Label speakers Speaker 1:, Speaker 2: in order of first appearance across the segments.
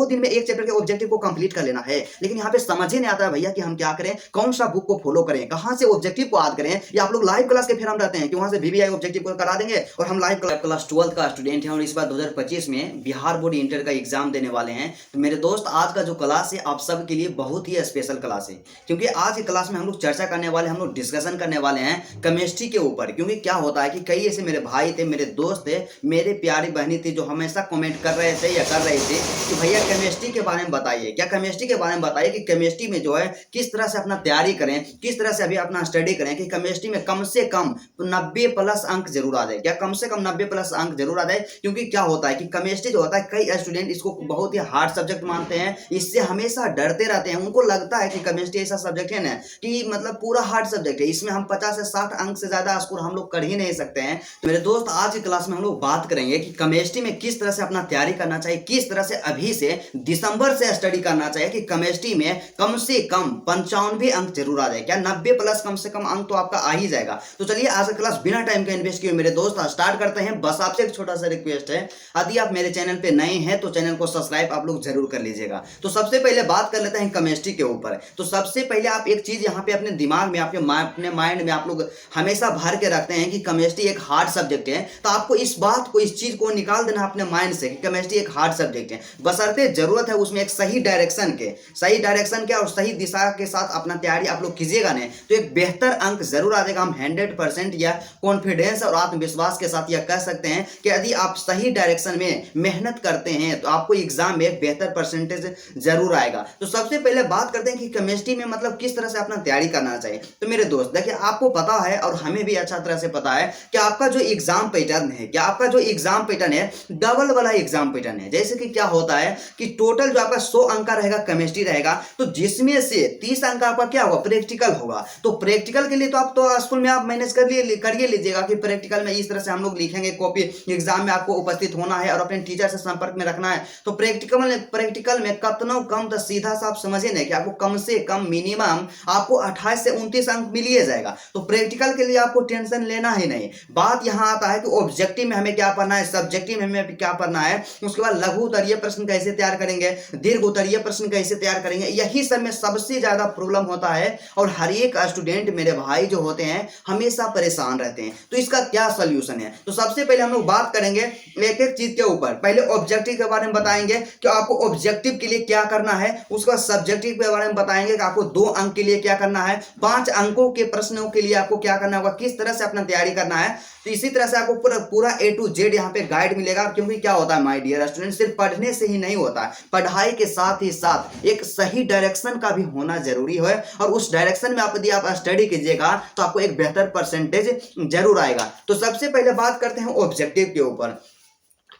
Speaker 1: दिन में एक चैप्टर के ऑब्जेक्टिव को कंप्लीट कर लेना है, लेकिन यहाँ पे समझ ही नहीं आता है भैया कि हम क्या करें, कौन सा बुक को फॉलो करें, कहाँ से ऑब्जेक्टिव को याद करें। या आप लोग लाइव क्लास के फिर हम रहते हैं कि वहां से VVI ऑब्जेक्टिव को करा देंगे और हम लाइव क्लास 12 का स्टूडेंट हैं और इस बार 2025 में बिहार बोर्ड इंटर का एग्जाम देने वाले हैं। तो मेरे दोस्त आज का जो क्लास है आप सब के लिए बहुत ही स्पेशल क्लास है, क्योंकि आज की क्लास में हम लोग चर्चा करने वाले, हम लोग डिस्कशन करने वाले हैं केमिस्ट्री के ऊपर। क्योंकि क्या होता है कि कई ऐसे मेरे भाई थे, मेरे दोस्त थे, मेरे प्यारी बहनी थी जो हमेशा कमेंट कर रहे थे या कर रहे थे कि भैया केमिस्ट्री के बारे में बताइए, क्या केमिस्ट्री के बारे में बताइए कि केमिस्ट्री में जो है किस तरह से अपना तैयारी करें, किस तरह से अभी अपना स्टडी करें कि केमिस्ट्री में कम से कम 90 प्लस अंक जरूर आ जाए। क्या कम से कम 90 प्लस अंक जरूर आ जाए, क्योंकि क्या होता है कि केमिस्ट्री जो होता है कई स्टूडेंट इसको बहुत ही हार्ड सब्जेक्ट मानते हैं, इससे हमेशा डरते रहते हैं। उनको लगता है कि केमिस्ट्री ऐसा सब्जेक्ट है ना कि मतलब पूरा हार्ड सब्जेक्ट है, इसमें हम 50 से 60 अंक से ज्यादा स्कोर हम लोग कर ही नहीं सकते हैं। तो मेरे दोस्त आज की क्लास में हम लोग बात करेंगे कि केमिस्ट्री में किस तरह से अपना तैयारी करना चाहिए, किस तरह से अभी से दिसंबर से स्टडी करना चाहिए कि केमिस्ट्री में कम से कम 95 अंक जरूर आ जाए। क्या 90 प्लस कम से कम अंक तो आपका आ ही जाएगा। तो चलिए आज का क्लास बिना टाइम के इन्वेस्ट किए मेरे दोस्त स्टार्ट करते हैं। बस आपसे एक छोटा सा रिक्वेस्ट है, यदि आप मेरे चैनल पे नए हैं तो चैनल को सब्सक्राइब आप लोग जरूर कर लीजिएगा। तो सबसे पहले बात कर लेते हैं केमिस्ट्री के ऊपर। तो सबसे पहले आप एक चीज यहाँ पे अपने दिमाग में, अपने माइंड में आप लोग हमेशा भर के रखते हैं कि केमिस्ट्री एक हार्ड सब्जेक्ट है। तो आपको इस बात को, इस चीज को निकाल देना अपने माइंड से कि केमिस्ट्री एक हार्ड सब्जेक्ट है, बशर्ते जरूरत है उसमें एक सही डायरेक्शन के और सही दिशा के साथ अपना तैयारी आप लोग कीजिएगा ने तो एक बेहतर अंक जरूर आ जाएगा। हम 100% या कॉन्फिडेंस और आत्मविश्वास के साथ यह कह सकते हैं कि यदि आप सही डायरेक्शन में मेहनत करते हैं तो आपको एग्जाम में एक बेहतर परसेंटेज जरूर आएगा। तो सबसे पहले बात करते हैं कि केमिस्ट्री में मतलब किस तरह से अपना तैयारी करना चाहिए। तो मेरे दोस्त देखिए, आपको पता है और हमें भी अच्छा तरह से पता है कि आपका जो एग्जाम पैटर्न है, क्या आपका जो एग्जाम पैटर्न है डबल वाला एग्जाम पैटर्न है। जैसे कि क्या होता है कि टोटल जो आपका 100 अंक का रहेगा केमिस्ट्री रहेगा, तो जिसमें से 30 अंक आपका क्या होगा, प्रैक्टिकल होगा। तो प्रैक्टिकल के लिए तो आप तो स्कूल में आप मैनेज करिए लीजिएगा कि प्रैक्टिकल में इस तरह से हम लोग लिखेंगे कॉपी, एग्जाम में आपको उपस्थित होना है और अपने टीचर से संपर्क में रखना है। तो प्रैक्टिकल में कतनो कम तो सीधा सा आप समझिए ना कि आपको कम से कम मिनिमम आपको 28 से 29 अंक मिल ही जाएगा। तो प्रैक्टिकल के लिए आपको टेंशन लेना ही नहीं। बात यहां आता है कि ऑब्जेक्टिव में हमें क्या पढ़ना है, सब्जेक्टिव में हमें क्या पढ़ना है, उसके बाद लघु उत्तरीय प्रश्न कैसे तैयार करेंगे, दीर्घ उत्तरीय प्रश्न कैसे तैयार करेंगे, यही सब में सबसे ज्यादा प्रॉब्लम होता है। और हर एक स्टूडेंट मेरे भाई जो होते हैं हमेशा परेशान रहते हैं। तो इसका क्या सोल्यूशन है, तो सबसे पहले हम लोग बात करेंगे एक एक चीज के ऊपर। पहले ऑब्जेक्टिव के बारे में बताएंगे कि आपको ऑब्जेक्टिव के लिए क्या करना है, उसके बाद सब्जेक्टिव के बारे में बताएंगे कि आपको 2 अंक के लिए क्या करना है, 5 अंकों के प्रश्नों के लिए आपको क्या करना होगा, किस तरह से अपना तैयारी करना है। तो इसी तरह से आपको पूरा A to Z यहाँ पे गाइड मिलेगा। क्योंकि क्या होता है माय डियर स्टूडेंट, सिर्फ पढ़ने से ही नहीं होता है, पढ़ाई के साथ ही साथ एक सही डायरेक्शन का भी होना जरूरी है। और उस डायरेक्शन में यदि आप स्टडी कीजिएगा तो आपको एक बेहतर परसेंटेज जरूर आएगा। तो सबसे पहले बात करते हैं ऑब्जेक्टिव के ऊपर।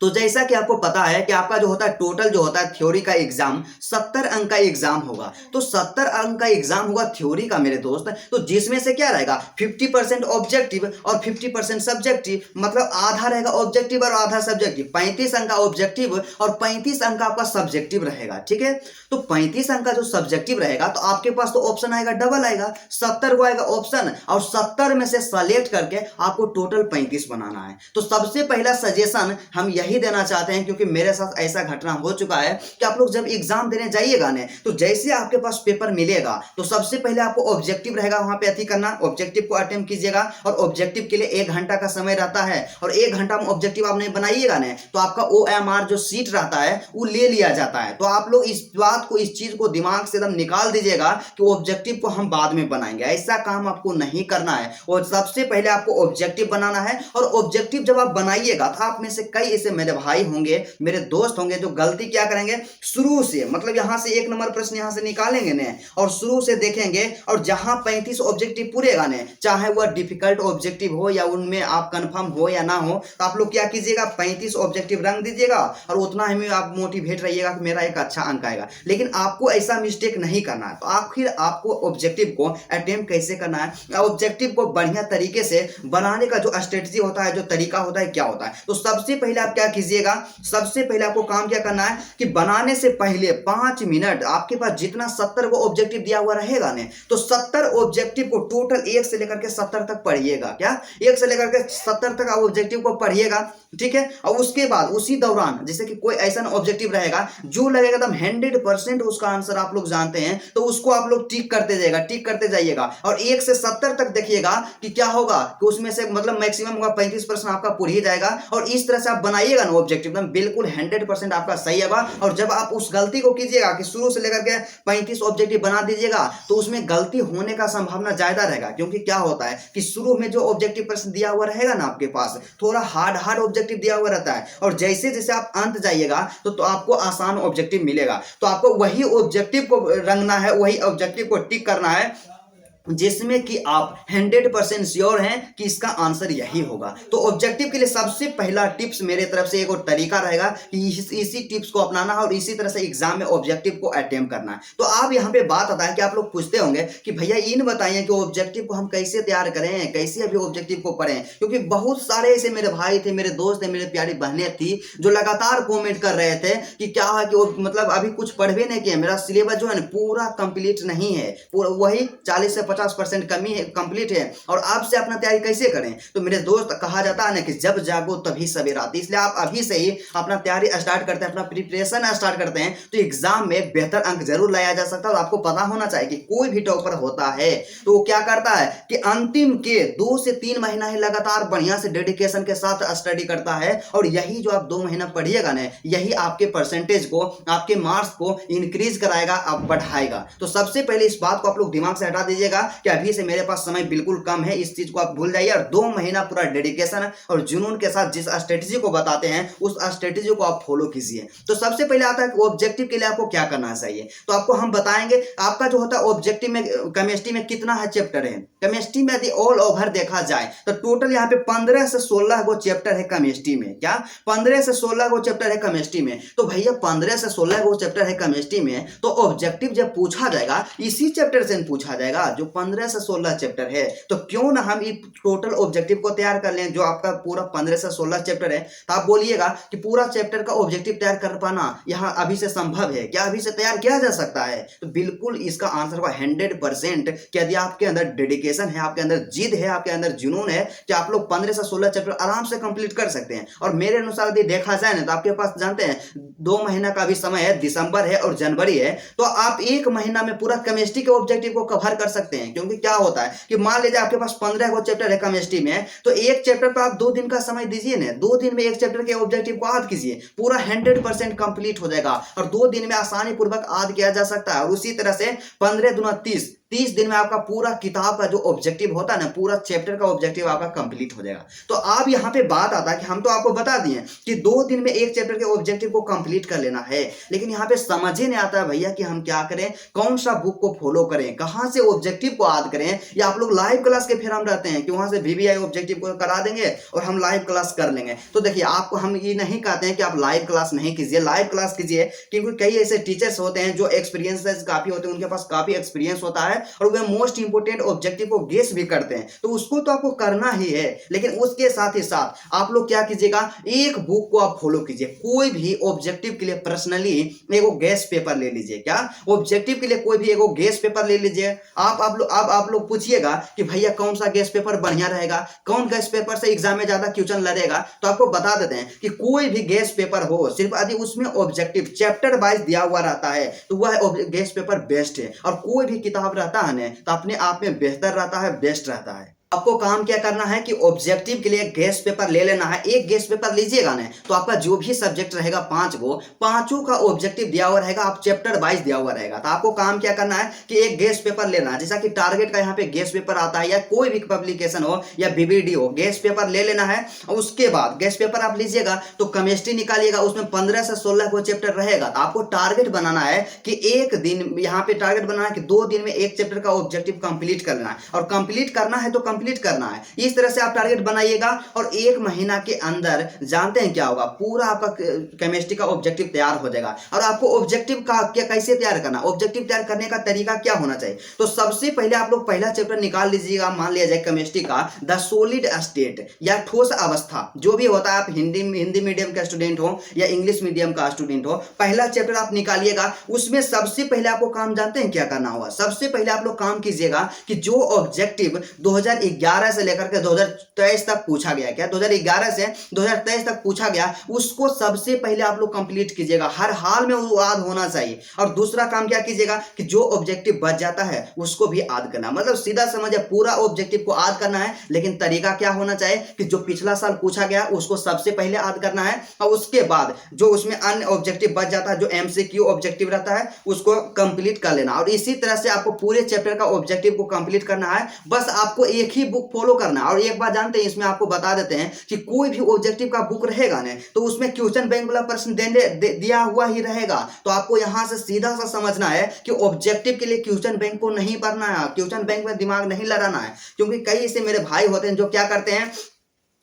Speaker 1: तो जैसा कि आपको पता है कि आपका जो होता है टोटल जो होता है थ्योरी का एग्जाम 70 अंक का एग्जाम होगा। तो 70 अंक का एग्जाम होगा थ्योरी का मेरे दोस्त। तो जिसमें से क्या रहेगा 50% ऑब्जेक्टिव और 50% सब्जेक्टिव, मतलब आधा रहेगा ऑब्जेक्टिव और आधा सब्जेक्टिव। 35 अंक का ऑब्जेक्टिव और 35 अंक का आपका सब्जेक्टिव रहेगा, ठीक है। तो 35 अंक का जो सब्जेक्टिव रहेगा तो आपके पास तो ऑप्शन आएगा, डबल आएगा, 70 को आएगा ऑप्शन और 70 में से सेलेक्ट करके आपको टोटल 35 बनाना है। तो सबसे पहला सजेशन हम यही देना चाहते हैं, क्योंकि मेरे साथ ऐसा घटना हो चुका है कि आप लोग जब एग्जाम देने जाइएगा ना तो जैसे आपके पास पेपर मिलेगा तो सबसे पहले आपको ऑब्जेक्टिव रहेगा वहां पे करना, ऑब्जेक्टिव को अटेम्प्ट कीजिएगा। और ऑब्जेक्टिव के लिए 1 घंटा का समय रहता है और 1 घंटा में ऑब्जेक्टिव आप नहीं बनाइएगा ना तो आपका OMR जो सीट रहता है वो ले लिया जाता है। तो आप लोग इस बात को, इस चीज को दिमाग से एकदम निकाल दीजिएगा कि ऑब्जेक्टिव को हम बाद में बनाएंगे, ऐसा काम आपको नहीं करना है। और सबसे पहले आपको ऑब्जेक्टिव बनाना है। और ऑब्जेक्टिव जब आप बनाइएगा तो आप में से कई ऐसे मेरे भाई होंगे, मेरे दोस्त होंगे जो गलती क्या करेंगे, शुरू से मतलब यहां से 1 नंबर प्रश्न यहां से निकालेंगे ने और शुरू से देखेंगे और जहां 35 ऑब्जेक्टिव पूरेगा ने, चाहे वह डिफिकल्ट ऑब्जेक्टिव हो या उनमें आप कंफर्म हो या ना हो, तो आप लोग क्या कीजिएगा 35 ऑब्जेक्टिव रंग दीजिएगा और उतना ही आप मोटिवेट रहिएगा कि मेरा एक अच्छा अंक आएगा। लेकिन आपको ऐसा मिस्टेक नहीं करना है। तो आखिर आपको ऑब्जेक्टिव को अटेम्प्ट कैसे करना है, ऑब्जेक्टिव को बढ़िया तरीके से बनाने का जो स्ट्रेटजी होता है, जो तरीका होता है, क्या होता है। तो सबसे पहले आप क्या क्या कीजिएगा, सबसे पहले आपको काम क्या करना है कि बनाने से पहले 5 मिनट आपके पास जितना 70 को ऑब्जेक्टिव दिया हुआ रहेगा ना, तो 70 ऑब्जेक्टिव को टोटल 1 से लेकर के 70 तक पढ़िएगा। क्या 1 से लेकर के 70 तक आप ऑब्जेक्टिव को पढ़िएगा, ठीक है। और उसके बाद उसी दौरान जैसे कि कोई ऐसा ऑब्जेक्टिव रहेगा जो लगेगा एकदम 100% उसका आंसर आप लोग जानते हैं, तो उसको आप लोग टिक करते जाइएगा, टिक करते जाइएगा। और 1 से 70 तक देखिएगा कि क्या होगा कि उसमें से मतलब मैक्सिमम होगा 35% आपका पूरी ही जाएगा। और इस तरह से आप बनाइएगा ना ऑब्जेक्टिव, एकदम बिल्कुल 100% आपका सही होगा। और जब आप उस गलती को कीजिएगा कि शुरू से लेकर के 35 ऑब्जेक्टिव बना दीजिएगा, तो उसमें गलती होने का संभावना ज्यादा रहेगा। क्योंकि क्या होता है कि शुरू में जो ऑब्जेक्टिव प्रश्न दिया हुआ रहेगा ना आपके पास, थोड़ा हार्ड ऑब्जेक्टिव दिया हुआ रहता है, और जैसे जैसे आप अंत जाइएगा तो आपको आसान ऑब्जेक्टिव मिलेगा। तो आपको वही ऑब्जेक्टिव को रंगना है, वही ऑब्जेक्टिव को टिक करना है जिसमें कि आप 100% श्योर हैं कि इसका आंसर यही होगा। तो ऑब्जेक्टिव के लिए सबसे पहला टिप्स मेरे तरफ से एक और तरीका रहेगा कि इसी टिप्स को अपनाना है और इसी तरह से एग्जाम में ऑब्जेक्टिव को अटेम्प्ट करना है। तो आप यहाँ पे बात आता है कि आप लोग पूछते होंगे कि भैया इन बताइए कि ऑब्जेक्टिव को हम कैसे तैयार करें, कैसे अभी ऑब्जेक्टिव को पढ़ें। क्योंकि बहुत सारे ऐसे मेरे भाई थे, मेरे दोस्त थे, मेरे प्यारी बहनें थी जो लगातार कॉमेंट कर रहे थे कि क्या है कि मतलब अभी कुछ पढ़ भी नहीं किया, मेरा सिलेबस जो है ना पूरा कंप्लीट नहीं है, पूरा वही 40 से 50% कमी है, कंप्लीट है, और आप से अपना तैयारी कैसे करें। तो मेरे दोस्त कहा जाता है ना कि जब जागो तभी सवेरा आती, इसलिए आप अभी से ही अपना तैयारी स्टार्ट करते हैं, अपना प्रिपरेशन स्टार्ट करते हैं, तो एग्जाम में बेहतर अंक जरूर लाया जा सकता है। और आपको पता होना चाहिए कि कोई भी टॉपर होता है तो वो क्या करता है कि अंतिम के 2 से 3 महीना ही लगातार बढ़िया से डेडिकेशन के साथ स्टडी करता है, और यही जो आप 2 महीना पढ़िएगा ना, यही आपके परसेंटेज को, आपके मार्क्स को इंक्रीज कराएगा, आप बढ़ाएगा। तो सबसे पहले इस बात को आप लोग दिमाग से हटा दीजिएगा कि अभी से मेरे पास समय बिल्कुल कम है, इस चीज को आप भूल जाइए। और 2 महीना पूरा डेडिकेशन और जुनून के साथ जिस स्ट्रेटेजी को बताते हैं उस स्ट्रेटेजी को आप फॉलो कीजिए। तो सबसे पहले आता है ऑब्जेक्टिव के लिए आपको क्या करना चाहिए। तो आपको हम बताएंगे आपका जो होता है ऑब्जेक्टिव में केमिस्ट्री में कितना है चैप्टर है। केमिस्ट्री में यदि ऑल ओवर देखा जाए तो टोटल यहाँ पे 15 से 16 गो चैप्टर है केमिस्ट्री में। क्या 15 से 16 गो चैप्टर है केमिस्ट्री में। तो भैया 15 से 16 गो चैप्टर है केमिस्ट्री में, तो ऑब्जेक्टिव जब पूछा जाएगा इसी चैप्टर से पूछा जाएगा जो 15 से 16 चैप्टर है। तो क्यों ना हम इस टोटल ऑब्जेक्टिव को तैयार कर लें जो आपका पूरा 15 से 16 चैप्टर है। तो आप बोलिएगा कि पूरा चैप्टर का ऑब्जेक्टिव तैयार कर पाना यहाँ अभी से संभव है क्या, अभी से तैयार किया जा सकता है। तो बिल्कुल इसका आंसर होगा 100% कि यदि आपके अंदर डेडिकेशन है, आपके अंदर जिद है, आपके अंदर जुनून है कि आप लोग 15 से 16 चैप्टर आराम से कंप्लीट कर सकते हैं। और मेरे अनुसार यदि देखा जाए ना तो आपके पास जानते हैं 2 महीना का भी समय है, दिसंबर है और जनवरी है, तो आप 1 महीना में पूरा केमिस्ट्री के ऑब्जेक्टिव को कवर कर सकते हैं। क्योंकि क्या होता है कि मान लीजिए आपके पास 15 को चैप्टर है केमिस्ट्री में, तो एक चैप्टर पर आप 2 दिन का समय दीजिए ना, 2 दिन में एक चैप्टर के ऑब्जेक्टिव को याद कीजिए, पूरा 100% कंप्लीट हो जाएगा और 2 दिन में आसानी पूर्वक याद किया जा सकता है। और उसी तरह से 15 दूना 30 दिन में आपका पूरा किताब का जो ऑब्जेक्टिव होता है ना, पूरा चैप्टर का ऑब्जेक्टिव आपका कंप्लीट हो जाएगा। तो आप यहाँ पे बात आता है कि हम तो आपको बता दिए कि 2 दिन में एक चैप्टर के ऑब्जेक्टिव को कंप्लीट कर लेना है, लेकिन यहाँ पे समझ ही नहीं आता है भैया कि हम क्या करें, कौन सा बुक को फॉलो करें, कहाँ से ऑब्जेक्टिव को याद करें। या आप लोग लाइव क्लास के फिर हम रहते हैं कि वहां से VBI ऑब्जेक्टिव को करा देंगे और हम लाइव क्लास कर लेंगे। तो देखिए आपको हम ये नहीं कहते हैं कि आप लाइव क्लास नहीं कीजिए, लाइव क्लास कीजिए, क्योंकि कई ऐसे टीचर्स होते हैं जो एक्सपीरियंस काफी होते हैं, उनके पास काफी एक्सपीरियंस होता है और वे मोस्ट इंपोर्टेंट ऑब्जेक्टिव को गेस भी करते हैं, तो उसको तो आपको करना ही है। लेकिन उसके साथ ही साथ आप लोग क्या कीजिएगा, एक बुक को आप फॉलो कीजिए। कोई भी ऑब्जेक्टिव के लिए पर्सनली एगो गेस पेपर ले लीजिए। क्या ऑब्जेक्टिव के लिए कोई भी एगो गेस पेपर ले लीजिए। आप लोग पूछिएगा कि भैया कौन सा गेस पेपर बढ़िया रहेगा, कौन गेस पेपर से एग्जाम में ज्यादा क्वेश्चन लड़ेगा। तो आपको बता देते हैं कि कोई भी गेस पेपर हो, सिर्फ यदि उसमें ऑब्जेक्टिव चैप्टर वाइज दिया हुआ रहता है तो वह गेस पेपर बेस्ट है। और कोई भी किताब रहता है ना तो अपने आप में बेहतर रहता है, बेस्ट रहता है। आपको काम क्या करना है कि ऑब्जेक्टिव के लिए गेस पेपर ले लेना है। एक गेस पेपर लीजिएगा ना तो आपका जो भी सब्जेक्ट रहेगा 5 गो, पांचों का ऑब्जेक्टिव दिया हुआ रहेगा, आप चैप्टर वाइज दिया हुआ रहेगा। तो आपको काम क्या करना है कि एक गेस पेपर लेना है, जैसा कि टारगेट का यहाँ पे गेस पेपर आता है या कोई भी पब्लिकेशन हो या BBD हो, गेस पेपर ले लेना है। और उसके बाद गेस पेपर आप लीजिएगा तो केमिस्ट्री निकालिएगा, उसमें 15 से 16 को चैप्टर रहेगा। तो आपको टारगेट बनाना है कि एक दिन, यहाँ पे टारगेट बनाना है कि 2 दिन में एक चैप्टर का ऑब्जेक्टिव कंप्लीट करना है। और कंप्लीट करना है तो कंप्लीट करना है। इस तरह से आप टारगेट बनाइएगा और 1 महीना के अंदर जानते हैं क्या होगा, पूरा आपका केमिस्ट्री का ऑब्जेक्टिव तैयार हो जाएगा। और आपको ऑब्जेक्टिव का क्या कैसे तैयार करना, ऑब्जेक्टिव तैयार करने का तरीका क्या होना चाहिए, तो सबसे पहले आप लोग पहला चैप्टर निकाल लीजिएगा। मान लिया जाए केमिस्ट्री का द सॉलिड स्टेट या ठोस अवस्था, जो भी होता है, आप हिंदी मीडियम का स्टूडेंट हो या इंग्लिश मीडियम का स्टूडेंट हो, पहला चैप्टर आप निकालिएगा। उसमें सबसे पहले आपको काम जानते हैं क्या करना होगा, सबसे पहले आप लोग काम कीजिएगा कि जो ऑब्जेक्टिव 2011 से लेकर के 2023 तक पूछा गया, क्या 2011 से 2023 तक पूछा गया, उसको सबसे पहले आप लोग कंप्लीट कीजिएगा। हर हाल में वो याद होना चाहिए। और दूसरा काम क्या कीजिएगा कि जो ऑब्जेक्टिव बच जाता है उसको भी याद करना, मतलब सीधा समझिए पूरा ऑब्जेक्टिव को याद करना है। लेकिन तरीका क्या होना चाहिए कि जो पिछला साल पूछा गया उसको सबसे पहले याद करना है, और उसके बाद जो उसमें अन्य ऑब्जेक्टिव बच जाता है, जो एमसीक्यू ऑब्जेक्टिव रहता है, उसको कंप्लीट कर लेना। और इसी तरह से आपको पूरे चैप्टर का ऑब्जेक्टिव को कंप्लीट करना है। बस आपको एक ही बुक फॉलो करना है। और एक बात जानते हैं, इसमें आपको बता देते हैं कि कोई भी ऑब्जेक्टिव का बुक रहेगा ना, तो उसमें क्वेश्चन बैंक वाला प्रश्न दिया हुआ ही रहेगा। तो आपको यहां से सीधा सा समझना है कि ऑब्जेक्टिव के लिए क्वेश्चन बैंक को नहीं पढ़ना है, क्वेश्चन बैंक में दिमाग नहीं लड़ाना है। क्योंकि कई ऐसे मेरे भाई होते हैं जो क्या करते हैं,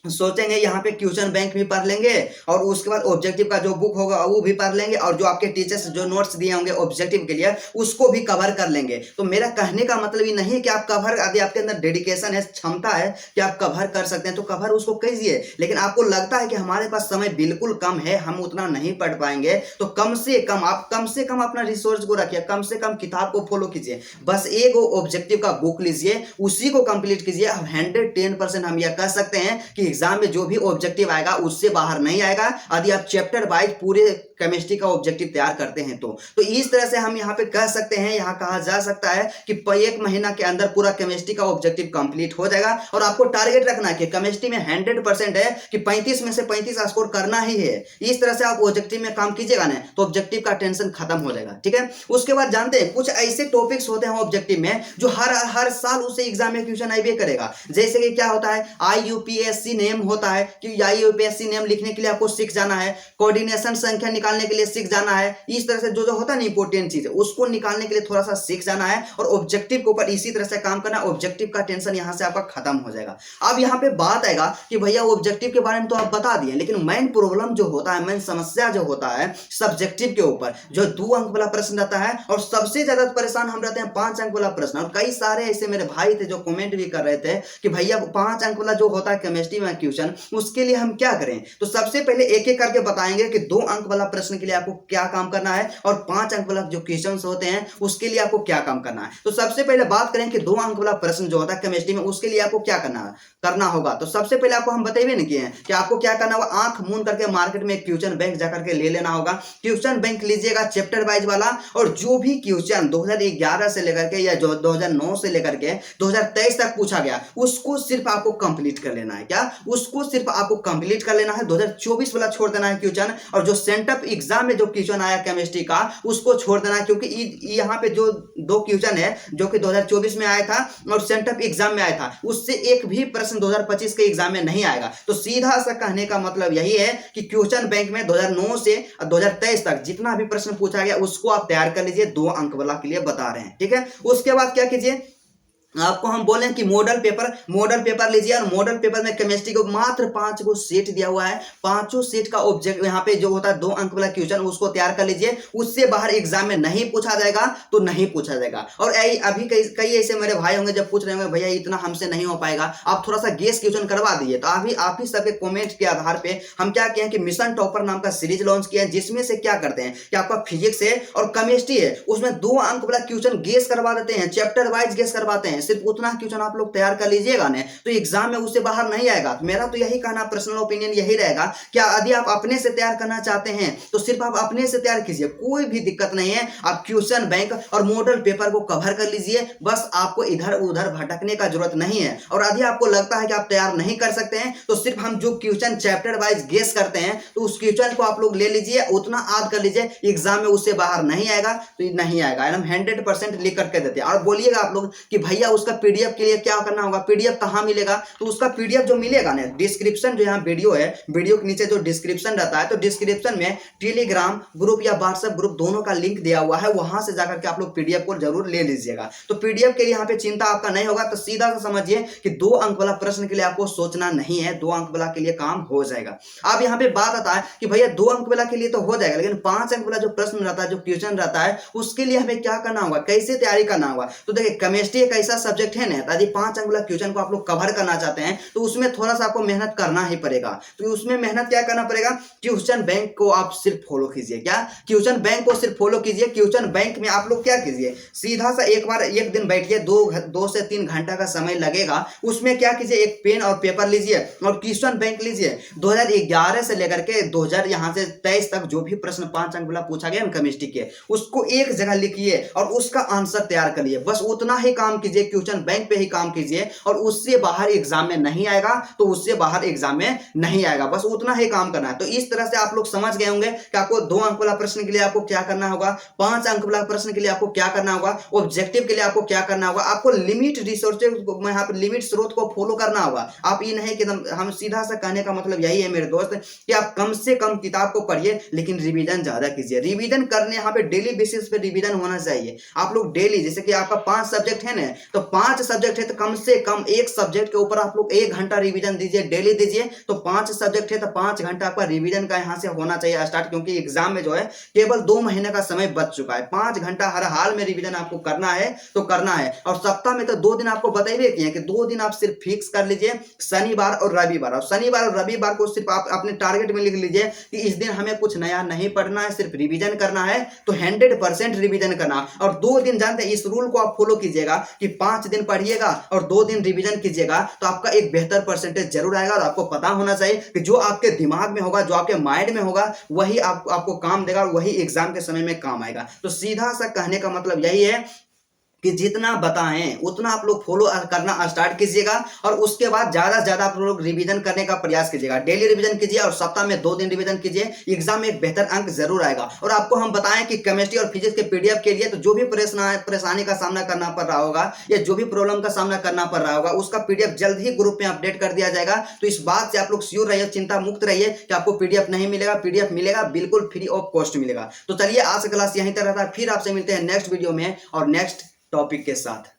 Speaker 1: सोचेंगे यहाँ पे क्वेश्चन बैंक भी पढ़ लेंगे और उसके बाद ऑब्जेक्टिव का जो बुक होगा वो भी पढ़ लेंगे, और जो आपके टीचर्स जो नोट्स दिए होंगे ऑब्जेक्टिव के लिए उसको भी कवर कर लेंगे। तो मेरा कहने का मतलब ये नहीं है कि आप कवर, यदि आपके अंदर डेडिकेशन है, क्षमता है कि आप कवर कर सकते हैं तो कवर उसको कीजिए। लेकिन आपको लगता है कि हमारे पास समय बिल्कुल कम है, हम उतना नहीं पढ़ पाएंगे, तो कम से कम अपना रिसोर्स को रखिए, कम से कम किताब को फॉलो कीजिए। बस एक ऑब्जेक्टिव का बुक लीजिए, उसी को कंप्लीट कीजिए। 110% हम यह कह सकते हैं कि एग्जाम में जो भी ऑब्जेक्टिव आएगा उससे बाहर नहीं आएगा, यदि आप चैप्टर वाइज पूरे केमिस्ट्री का ऑब्जेक्टिव तैयार करते हैं तो इस तरह से हम यहाँ पे कह सकते हैं, यहाँ कहा जा सकता है कि 1 महीना के अंदर पूरा केमिस्ट्री का ऑब्जेक्टिव कंप्लीट हो जाएगा। और आपको टारगेट रखना है कि केमिस्ट्री में 100% है कि 35 में से 35 स्कोर करना ही है। इस तरह से आप ऑब्जेक्टिव में काम कीजिएगा ना, तो ऑब्जेक्टिव का टेंशन खत्म हो जाएगा। ठीक है, उसके बाद जानते हैं कुछ ऐसे टॉपिक्स होते हैं ऑब्जेक्टिव में जो हर साल उसे एग्जाम में क्वेश्चन आइए करेगा। जैसे कि क्या होता है, IUPAC नेम होता है कि IUPAC नेम लिखने के लिए आपको सीख जाना है, कोऑर्डिनेशन संख्या निकालने के लिए सीख जाना है। इस तरह से जो होता है ना इंपॉर्टेंट चीज, उसको निकालने के लिए थोड़ा सा सीख जाना है और ऑब्जेक्टिव के ऊपर इसी तरह से काम करना। ऑब्जेक्टिव का टेंशन यहां से आपका खत्म हो जाएगा। अब यहां पे बात आएगा कि भैया ऑब्जेक्टिव के बारे में तो आप बता दिए, लेकिन मेन प्रॉब्लम जो होता है, मेन समस्या जो होता है सब्जेक्टिव के ऊपर, जो 2 अंक वाला प्रश्न रहता है, और सबसे ज्यादा परेशान हम रहते हैं 5 अंक वाला प्रश्न। और कई सारे ऐसे मेरे भाई थे जो कमेंट भी कर रहे थे कि भैया 5 अंक वाला जो होता है केमिस्ट्री में क्वेश्चन, उसके लिए हम क्या करें। तो सबसे पहले एक एक करके बताएंगे कि 2 अंक वाला प्रश्न के लिए आपको क्या काम करना है और 5 अंक वाला जो क्वेश्चन होते हैं उसके लिए आपको क्या काम करना है। तो सबसे पहले बात करें कि 2 अंक वाला प्रश्न जो होता है केमिस्ट्री में, उसके लिए आपको क्या करना होगा। तो सबसे पहले आपको हम बताइए नहीं किए कि आपको क्या करना होगा, आंख मूंद करके मार्केट में क्वेश्चन बैंक जाकर के ले लेना होगा। क्वेश्चन बैंक लीजिएगा चैप्टर वाइज वाला, और जो भी क्वेश्चन 2011 से लेकर के या 2009 से लेकर के 2023 तक पूछा गया उसको सिर्फ आपको कंप्लीट कर लेना है। क्या उसको सिर्फ आपको कंप्लीट कर लेना है, 2024 वाला छोड़ देना है क्वेश्चन। और जो सेंटअप एग्जाम में जो क्वेश्चन आया केमिस्ट्री का उसको छोड़ देना है, क्योंकि यहाँ पे जो 2 क्वेश्चन है जो कि 2024 में आया था और सेंटअप एग्जाम में आया था, उससे एक भी प्रश्न 2025 के एग्जाम में नहीं आएगा। तो सीधा सा कहने का मतलब यही है कि क्वेश्चन बैंक में 2009 से 2023 तक जितना भी प्रश्न पूछा गया उसको आप तैयार कर लीजिए, 2 अंक वाला के लिए बता रहे हैं। ठीक है, उसके बाद क्या कीजिए, आपको हम बोले कि मॉडल पेपर लीजिए, और मॉडल पेपर में केमिस्ट्री को मात्र 5 को सेट दिया हुआ है। 5 सेट का ऑब्जेक्ट यहाँ पे जो होता है 2 अंक वाला क्वेश्चन, उसको तैयार कर लीजिए। उससे बाहर एग्जाम में नहीं पूछा जाएगा तो नहीं पूछा जाएगा। और अभी कई ऐसे मेरे भाई होंगे जब पूछ रहे होंगे भैया इतना हमसे नहीं हो पाएगा, आप थोड़ा सा गेस क्वेश्चन करवा दीजिए। तो अभी आप ही सबके कॉमेंट के आधार पर हम क्या किए कि मिशन टॉपर नाम का सीरीज लॉन्च किया है, जिसमें से क्या करते हैं कि आपका फिजिक्स है और केमिस्ट्री है, उसमें 2 अंक वाला क्वेश्चन गेस करवा देते हैं, चैप्टर वाइज गेस करवाते हैं। सिर्फ उतना क्वेश्चन आप लोग तैयार कर लीजिएगा ना, तो एग्जाम में उससे बाहर नहीं आएगा। तो मेरा तो यही कहना, पर्सनल ओपिनियन यही रहेगा कि यदि आप अपने से तैयार करना चाहते हैं तो सिर्फ आप अपने से तैयार कीजिए, कोई भी दिक्कत नहीं है। आप क्वेश्चन बैंक और मॉडल पेपर को कवर कर लीजिए, बस आपको इधर उधर भटकने का जरूरत नहीं है। और यदि आपको लगता है कि आप तैयार नहीं कर सकते हैं तो सिर्फ हम जो क्वेश्चन चैप्टर वाइज गेस करते हैं तो उस क्वेश्चन को आप लोग ले लीजिए, उतना याद कर लीजिए, एग्जाम में उससे बाहर नहीं आएगा तो नहीं आएगा। हम 100% लिख करके देते हैं। और बोलिएगा आप लोग कि भैया उसका पीडीएफ के लिए क्या करना होगा, पीडीएफ कहाँ मिलेगा, तो उसका पीडीएफ जो मिलेगा ना, डिस्क्रिप्शन जो यहाँ वीडियो है, वीडियो के नीचे जो डिस्क्रिप्शन रहता है, तो डिस्क्रिप्शन में टेलीग्राम ग्रुप या व्हाट्सएप ग्रुप दोनों का लिंक दिया हुआ है, वहां से जाकर के आप लोग पीडीएफ को जरूर ले लीजिएगा। तो पीडीएफ के लिए यहाँ पे चिंता आपका नहीं होगा। तो सीधा सा समझिए कि 2 अंक वाला प्रश्न के लिए आपको सोचना नहीं है, 2 अंक वाला के लिए काम हो जाएगा। अब यहाँ पे बात आता है कि भैया 2 अंक वाला के लिए तो हो जाएगा, लेकिन 5 अंक वाला जो प्रश्न रहता है, जो क्वेश्चन रहता है, उसके लिए हमें क्या करना होगा, कैसे तैयारी करना होगा। तो देखिए केमिस्ट्री एक ऐसा सब्जेक्ट है ना, यदि 5 अंक वाला क्वेश्चन को आप लोग कवर करना चाहते हैं तो उसमें थोड़ा सा आपको मेहनत करना ही पड़ेगा। तो उसमें मेहनत क्या करना पड़ेगा, क्वेश्चन बैंक को आप सिर्फ फॉलो कीजिए। क्या, क्वेश्चन बैंक को सिर्फ फॉलो कीजिए। क्वेश्चन बैंक में आप लोग क्या कीजिए, सीधा सा एक बार एक दिन बैठिए, 2 से 3 घंटा का समय लगेगा। उसमें क्या कीजिए, एक पेन और पेपर लीजिए और क्वेश्चन बैंक लीजिए। 2011 से लेकर के 2000 यहाँ से 23 तक जो भी प्रश्न 5 अंक वाला पूछा गया केमिस्ट्री के, उसको एक जगह लिखिए और उसका आंसर तैयार करिए। बस उतना ही काम कीजिए, क्वेश्चन बैंक पे ही काम कीजिए, और उससे बाहर एग्जाम में नहीं आएगा, तो उससे बाहर एग्जाम में नहीं आएगा। बस उतना ही काम करना है। तो इस तरह से आप लोग समझ गए होंगे कि आपको 2 अंक वाला प्रश्न के लिए आपको क्या करना होगा, 5 अंक वाला प्रश्न के लिए आपको क्या करना होगा, ऑब्जेक्टिव के लिए आपको क्या करना होगा। आपको लिमिट रिसोर्सेज को, यहाँ पे लिमिट स्रोत को फॉलो करना होगा। आप ये नहीं कि हम सीधा सा कहने का मतलब यही है मेरे दोस्त कि आप कम से कम किताब को पढ़िए, लेकिन रिवीजन ज्यादा कीजिए। रिवीजन करने यहाँ पे डेली बेसिस पे रिवीजन होना चाहिए। आप लोग डेली, जैसे कि आपका 5 सब्जेक्ट है ना, तो 5 सब्जेक्ट है तो कम से कम एक सब्जेक्ट के ऊपर आप लोग 1 घंटा रिवीजन दीजिए, डेली दीजिए। तो 5 सब्जेक्ट है तो 5 घंटा आपका रिवीजन का यहाँ से होना चाहिए स्टार्ट, क्योंकि एग्जाम में जो है केवल 2 महीने का समय बच चुका है। 5 घंटा हर हाल में रिवीजन आपको करना है तो करना है। और सप्ताह में तो 2 दिन आपको बता ही रहे हैं कि 2 दिन आप सिर्फ फिक्स कर लीजिए, शनिवार और रविवार। और शनिवार और रविवार को सिर्फ आप अपने टारगेट में लिख लीजिए कि इस दिन हमें कुछ नया नहीं पढ़ना है, सिर्फ रिवीजन करना है। तो 100% रिवीजन करना। और 2 दिन जानते हैं, इस रूल को आप फॉलो कीजिएगा कि 5 दिन पढ़िएगा और 2 दिन रिवीजन कीजिएगा, तो आपका एक बेहतर परसेंटेज जरूर आएगा। और आपको पता होना चाहिए कि जो आपके दिमाग में होगा, जो आपके माइंड में होगा, वही आपको काम देगा और वही एग्जाम के समय में काम आएगा। तो सीधा सा कहने का मतलब यही है कि जितना बताएं उतना आप लोग फॉलो करना स्टार्ट कीजिएगा। और उसके बाद ज्यादा से ज्यादा आप लोग रिवीजन करने का प्रयास कीजिएगा। डेली रिवीजन कीजिए और सप्ताह में 2 दिन रिवीजन कीजिए। एग्जाम में एक बेहतर अंक जरूर आएगा। और आपको हम बताएं कि केमिस्ट्री और फिजिक्स के पीडीएफ के लिए तो जो भी परेशानी का सामना करना पड़ रहा होगा या जो भी प्रॉब्लम का सामना करना पड़ रहा होगा, उसका पीडीएफ जल्द ही ग्रुप में अपडेट कर दिया जाएगा। तो इस बात से आप लोग श्योर रहिए, चिंता मुक्त रहिए कि आपको पीडीएफ नहीं मिलेगा। पीडीएफ मिलेगा, बिल्कुल फ्री ऑफ कॉस्ट मिलेगा। तो चलिए आज क्लास यहीं तक रहता है, फिर आपसे मिलते हैं नेक्स्ट वीडियो में और नेक्स्ट टॉपिक के साथ।